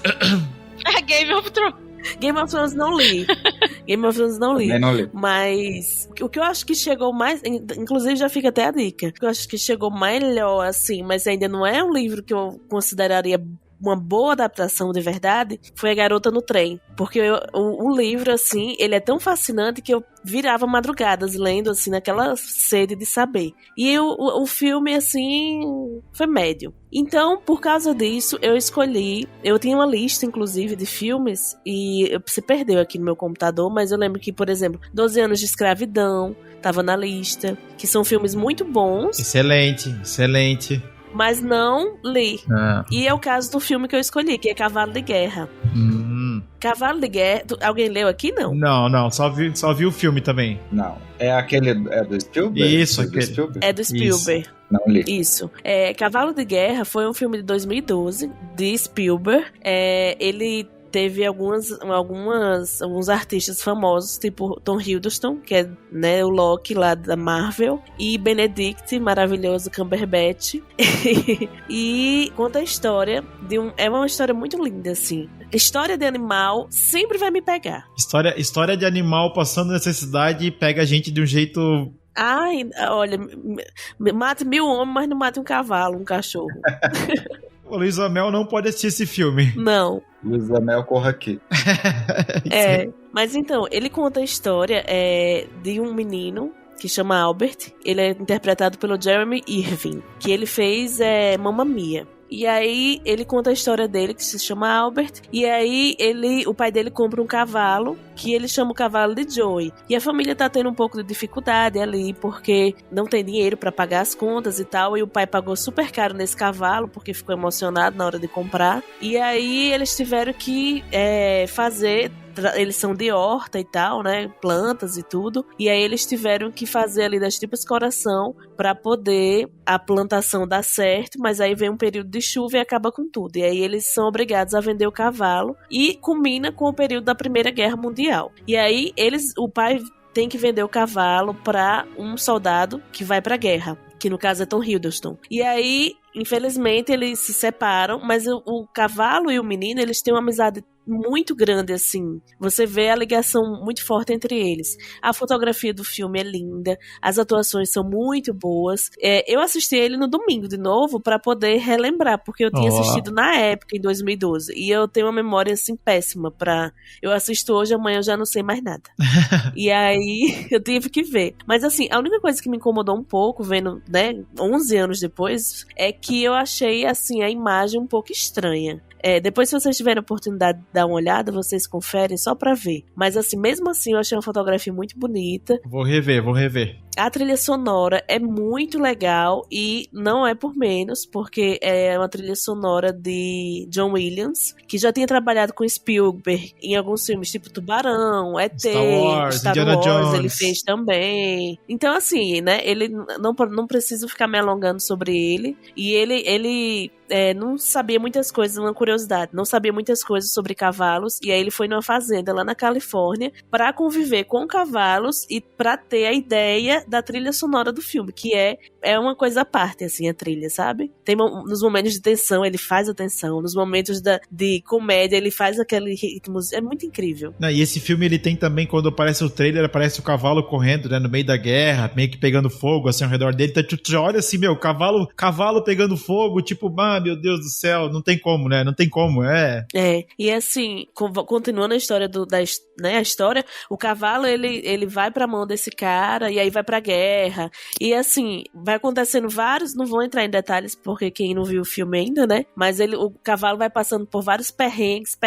Game of Thrones. Game of Thrones não li. Também não li. Mas o que eu acho que chegou mais... Inclusive já fica até a dica. O que eu acho que chegou melhor, assim, mas ainda não é um livro que eu consideraria uma boa adaptação de verdade, foi A Garota no Trem. Porque o livro, assim, ele é tão fascinante que eu virava madrugadas lendo, assim, naquela sede de saber. E o filme, assim, foi médio. Então, por causa disso, eu tinha uma lista, inclusive, de filmes, e se perdeu aqui no meu computador, mas eu lembro que, por exemplo, 12 Anos de Escravidão tava na lista, que são filmes muito bons. Excelente. Mas não li. E é o caso do filme que eu escolhi, que é Cavalo de Guerra. Cavalo de Guerra... Alguém leu aqui? Não. Não. Só vi o filme também. Não. É aquele... É do Spielberg? Isso, aquele. É do Spielberg. Isso. Não li. Isso. Cavalo de Guerra foi um filme de 2012, de Spielberg. Ele teve alguns artistas famosos, tipo Tom Hiddleston, que é, né, o Loki lá da Marvel, e Benedict, maravilhoso Cumberbatch. E conta a história é uma história muito linda, assim. História de animal sempre vai me pegar. História de animal passando necessidade pega a gente de um jeito... Ai, olha, mate 1000 homens, mas não mate um cavalo, um cachorro. O Luiz Amel não pode assistir esse filme. Não. Luiz Amel, corra aqui. Mas então, ele conta a história de um menino que chama Albert. Ele é interpretado pelo Jeremy Irving, que ele fez Mamma Mia. E aí ele conta a história dele, que se chama Albert. E aí o pai dele compra um cavalo, que ele chama o cavalo de Joey. E a família tá tendo um pouco de dificuldade ali, porque não tem dinheiro pra pagar as contas e tal. E o pai pagou super caro nesse cavalo, porque ficou emocionado na hora de comprar. E aí eles tiveram que fazer... Eles são de horta e tal, né? Plantas e tudo. E aí eles tiveram que fazer ali das tripas coração pra poder a plantação dar certo. Mas aí vem um período de chuva e acaba com tudo. E aí eles são obrigados a vender o cavalo. E culmina com o período da Primeira Guerra Mundial. E aí o pai tem que vender o cavalo pra um soldado que vai pra guerra. Que no caso é Tom Hiddleston. E aí, infelizmente, eles se separam. Mas o cavalo e o menino, eles têm uma amizade muito grande, assim. Você vê a ligação muito forte entre eles. A fotografia do filme é linda, as atuações são muito boas. Eu assisti ele no domingo de novo pra poder relembrar, porque eu tinha assistido na época, em 2012, e eu tenho uma memória, assim, péssima eu assisto hoje, amanhã eu já não sei mais nada. E aí, eu tive que ver. Mas, assim, a única coisa que me incomodou um pouco, vendo, né, 11 anos depois, é que eu achei, assim, a imagem um pouco estranha. Depois, se vocês tiverem a oportunidade de dar uma olhada, vocês conferem só pra ver. Mas assim, mesmo assim, eu achei uma fotografia muito bonita. Vou rever. a trilha sonora é muito legal e não é por menos, porque é uma trilha sonora de John Williams, que já tinha trabalhado com Spielberg em alguns filmes, tipo Tubarão, ET, Star Wars, ele fez também. Então, assim, né, ele não preciso ficar me alongando sobre ele, e ele não sabia muitas coisas, uma curiosidade, não sabia muitas coisas sobre cavalos, e aí ele foi numa fazenda lá na Califórnia pra conviver com cavalos e pra ter a ideia da trilha sonora do filme, que é uma coisa à parte, assim, a trilha, sabe? Nos momentos de tensão, ele faz a tensão, nos momentos de comédia, ele faz aquele ritmo, é muito incrível. E esse filme, ele tem também, quando aparece o trailer, aparece o cavalo correndo, né, no meio da guerra, meio que pegando fogo, assim, ao redor dele, então tu olha assim, meu, cavalo pegando fogo, tipo, meu Deus do céu, não tem como, né, não tem como, e assim, continuando a história a história, o cavalo, ele vai pra mão desse cara, e aí vai pra guerra, e assim, vai acontecendo vários, não vou entrar em detalhes, porque quem não viu o filme ainda, né, mas o cavalo vai passando por vários perrengues,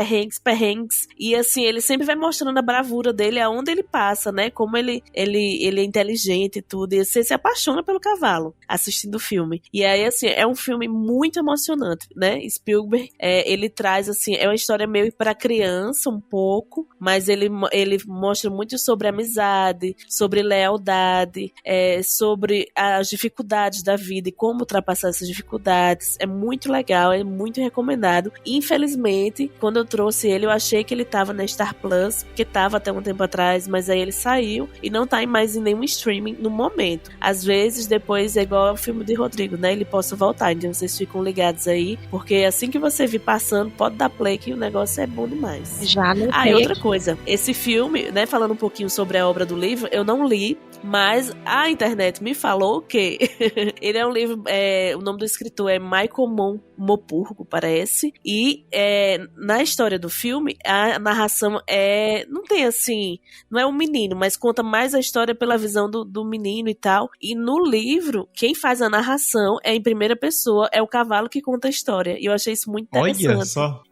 e assim, ele sempre vai mostrando a bravura dele, aonde ele passa, né, como ele é inteligente e tudo, e você se apaixona pelo cavalo, assistindo o filme, e aí assim, é um filme muito emocionante, né, Spielberg, ele traz assim, é uma história meio pra criança, um pouco, mas ele mostra muito sobre amizade, sobre lealdade, sobre as dificuldades da vida e como ultrapassar essas dificuldades. É muito legal, é muito recomendado. Infelizmente, quando eu trouxe ele, eu achei que ele tava na Star Plus, que tava até um tempo atrás, mas aí ele saiu e não tá mais em nenhum streaming no momento. Às vezes, depois é igual ao filme de Rodrigo, né? Ele possa voltar, então vocês ficam ligados aí, porque assim que você vir passando, pode dar play que o negócio é bom demais. Já não e outra coisa, esse filme, né, falando um pouquinho sobre a obra do livro, eu não li, mas a internet me falou que ele é um livro, o nome do escritor é Michael Morpurgo, parece, e na história do filme, a narração não tem assim, não é um menino, mas conta mais a história pela visão do menino e tal, e no livro, quem faz a narração é em primeira pessoa, é o cavalo que conta a história, e eu achei isso muito interessante. Olha só!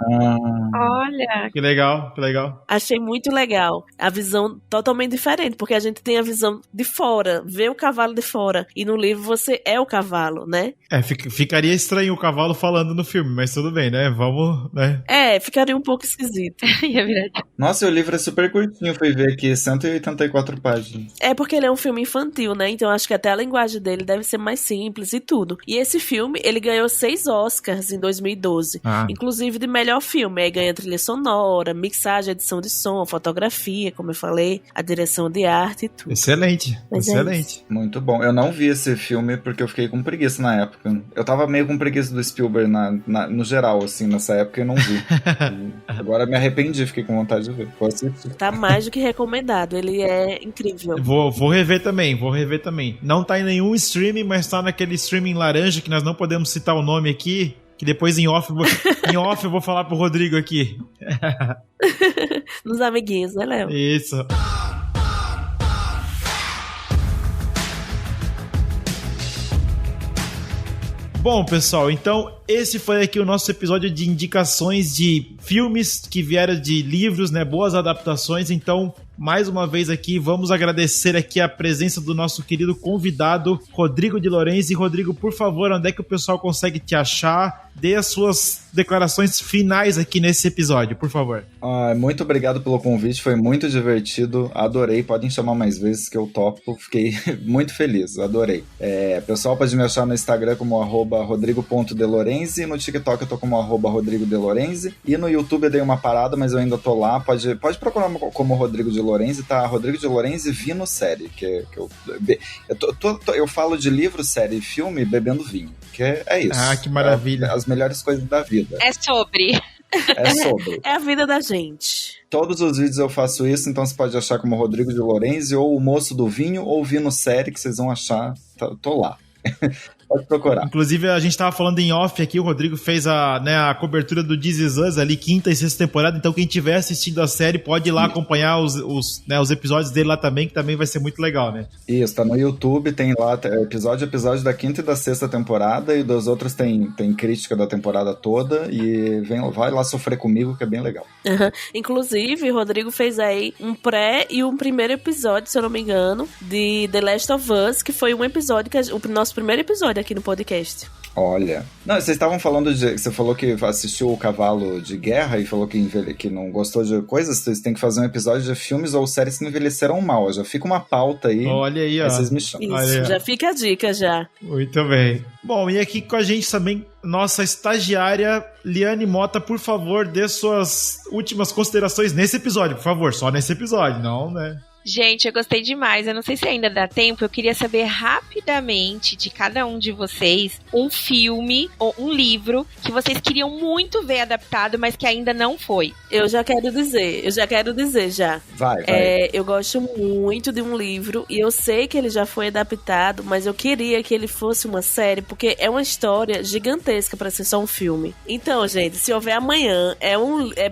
Olha! Que legal, que legal. Achei muito legal, a visão totalmente diferente, porque a gente tem a visão de fora, vê o cavalo de fora, e no livro você é o cavalo, né? Ficaria estranho o cavalo falando no filme, mas tudo bem, né? Vamos, né? Ficaria um pouco esquisito. É verdade. Nossa, o livro é super curtinho, fui ver aqui, 184 páginas. É porque ele é um filme infantil, né? Então acho que até a linguagem dele deve ser mais simples e tudo. E esse filme, ele ganhou 6 Oscars em 2012. Inclusive de melhor filme. Aí ganha trilha sonora, mixagem, edição de som, fotografia, como eu falei, a direção de arte e tudo. Excelente, excelente. Muito bom. Eu não vi esse filme porque eu fiquei com preguiça na época. Eu tava meio com preguiça do Spielberg no geral, assim, nessa época, e não vi. Agora me arrependi, fiquei com vontade de ver. Vou assistir. Tá mais do que recomendado, ele é incrível. Vou rever também. Não tá em nenhum streaming, mas tá naquele streaming laranja que nós não podemos citar o nome aqui, que depois em off eu vou falar pro Rodrigo aqui. Nos amiguinhos, né, Léo? Isso. Bom, pessoal, então esse foi aqui o nosso episódio de indicações de filmes que vieram de livros, né? Boas adaptações. Então, mais uma vez aqui, vamos agradecer aqui a presença do nosso querido convidado, Rodrigo de Lorenzi. Rodrigo, por favor, onde é que o pessoal consegue te achar? Dê as suas declarações finais aqui nesse episódio, por favor. Muito obrigado pelo convite, foi muito divertido, adorei, podem chamar mais vezes que eu topo, fiquei muito feliz, adorei. Pessoal pode me achar no Instagram como @rodrigo.delorenzi, no TikTok eu tô como @rodrigodelorenzi, e no YouTube eu dei uma parada, mas eu ainda tô lá, pode procurar como Rodrigo de Lorenzi, tá? Rodrigo de Lorenzi Vino Série, que eu falo de livro, série e filme bebendo vinho, que é isso. Que maravilha. As melhores coisas da vida. É sobre. É a vida da gente. Todos os vídeos eu faço isso, então você pode achar como Rodrigo de Lorenzi, ou o Moço do Vinho, ou Vino Série, que vocês vão achar, tô lá. Pode procurar. Inclusive, a gente tava falando em off aqui, o Rodrigo fez a cobertura do This Is Us ali, 5ª e 6ª temporada, então quem tiver assistindo a série pode ir lá acompanhar os episódios dele lá também, que também vai ser muito legal, né? Isso, tá no YouTube, tem lá episódio da 5ª e da 6ª temporada, e dos outros tem crítica da temporada toda, e vai lá sofrer comigo, que é bem legal. Uhum. Inclusive, o Rodrigo fez aí um pré e um primeiro episódio, se eu não me engano, de The Last of Us, que foi um episódio, o nosso primeiro episódio aqui no podcast. Olha. Não, vocês estavam falando você falou que assistiu o Cavalo de Guerra e falou que não gostou de coisas. Vocês têm que fazer um episódio de filmes ou séries que envelheceram mal. Já fica uma pauta aí. Olha aí, ó. Aí vocês me chamam. Isso, já fica a dica já. Muito bem. Bom, e aqui com a gente também, nossa estagiária Liane Mota, por favor, dê suas últimas considerações nesse episódio, por favor. Só nesse episódio, não, né? Gente, eu gostei demais. Eu não sei se ainda dá tempo. Eu queria saber rapidamente de cada um de vocês um filme ou um livro que vocês queriam muito ver adaptado, mas que ainda não foi. Eu já quero dizer já. Vai. Eu gosto muito de um livro e eu sei que ele já foi adaptado, mas eu queria que ele fosse uma série, porque é uma história gigantesca pra ser só um filme. Então, gente, se houver amanhã,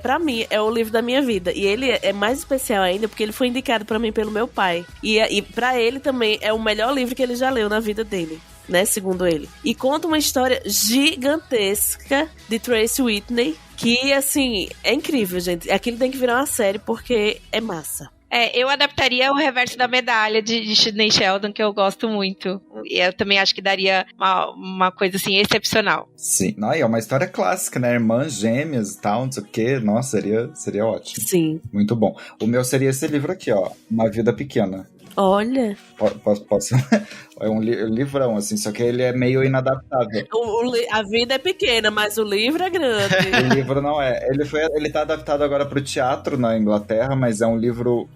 pra mim, é o livro da minha vida. E ele é mais especial ainda porque ele foi indicado pra mim pelo meu pai. E pra ele também é o melhor livro que ele já leu na vida dele, né? Segundo ele. E conta uma história gigantesca de Tracy Whitney, que, assim, é incrível, gente. Aquilo tem que virar uma série porque é massa. Eu adaptaria o Reverso da Medalha de Sidney Sheldon, que eu gosto muito. E eu também acho que daria uma coisa, assim, excepcional. Sim. Não, é uma história clássica, né? Irmãs gêmeas e tal, não sei o quê. Nossa, seria ótimo. Sim. Muito bom. O meu seria esse livro aqui, ó. Uma Vida Pequena. Olha. Posso... É um livrão, assim, só que ele é meio inadaptável. A vida é pequena, mas o livro é grande. O livro não é. Ele tá adaptado agora pro teatro na Inglaterra, mas é um livro...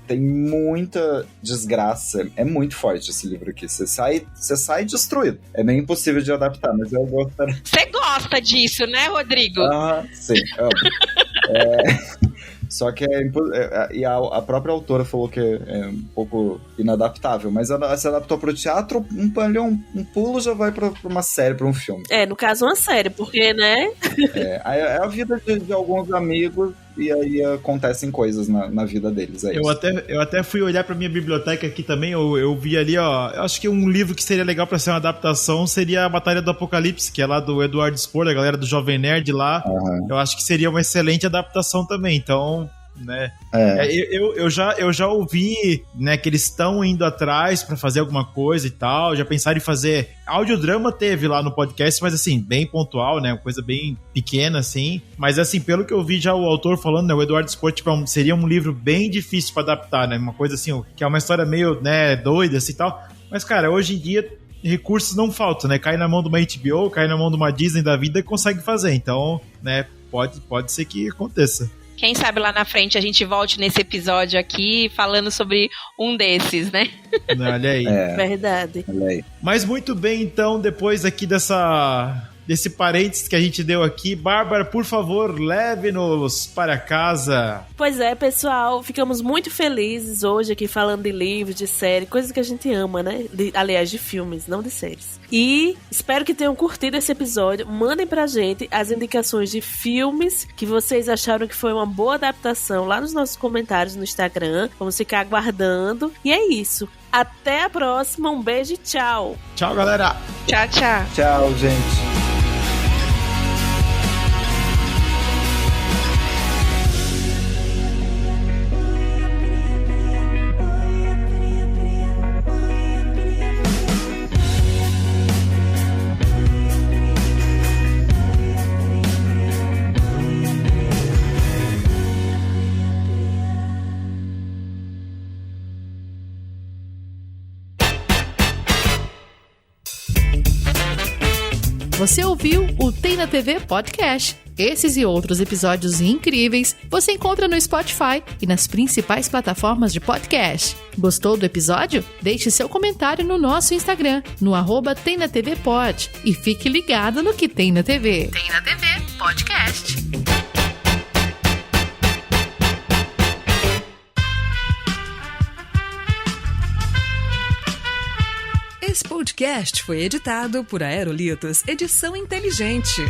Tem muita desgraça. É muito forte esse livro aqui. Você sai destruído. É meio impossível de adaptar, mas eu gostaria... Você gosta disso, né, Rodrigo? Sim, amo. Só que e a própria autora falou que é um pouco inadaptável, mas ela se adaptou pro teatro, um pulo já vai pra uma série, pra um filme. No caso uma série, porque, né? É a vida de alguns amigos e aí acontecem coisas na vida deles. Eu até fui olhar pra minha biblioteca aqui também, eu vi ali, ó, eu acho que um livro que seria legal pra ser uma adaptação seria a Batalha do Apocalipse, que é lá do Eduardo Spor, a galera do Jovem Nerd lá. Uhum. Eu acho que seria uma excelente adaptação também, então... né? Eu já ouvi, né, que eles estão indo atrás pra fazer alguma coisa e tal, já pensaram em fazer audiodrama, teve lá no podcast, mas assim, bem pontual, né, uma coisa bem pequena assim, mas assim, pelo que eu vi já o autor falando, né, o Eduardo Spor, tipo, seria um livro bem difícil pra adaptar, né, uma coisa assim, que é uma história meio, né, doida assim e tal, mas cara, hoje em dia recursos não faltam, né, cai na mão de uma HBO, cai na mão de uma Disney da vida e consegue fazer, então, né, pode ser que aconteça. Quem sabe lá na frente a gente volte nesse episódio aqui falando sobre um desses, né? Olha aí. Verdade. Olha aí. Mas muito bem, então, depois aqui desse parênteses que a gente deu aqui, Bárbara, por favor, leve-nos para casa. Pois é, pessoal, ficamos muito felizes hoje aqui falando de livros, de série, coisas que a gente ama, né? Aliás, de filmes, não de séries. E espero que tenham curtido esse episódio. Mandem pra gente as indicações de filmes que vocês acharam que foi uma boa adaptação lá nos nossos comentários no Instagram. Vamos ficar aguardando. E é isso. Até a próxima. Um beijo e tchau. Tchau, galera. Tchau, tchau. Tchau, gente. Você ouviu o Tem na TV Podcast. Esses e outros episódios incríveis você encontra no Spotify e nas principais plataformas de podcast. Gostou do episódio? Deixe seu comentário no nosso Instagram, no @TemNaTVPod. E fique ligado no que tem na TV. Tem na TV Podcast. Esse podcast foi editado por Aerolitos Edição Inteligente.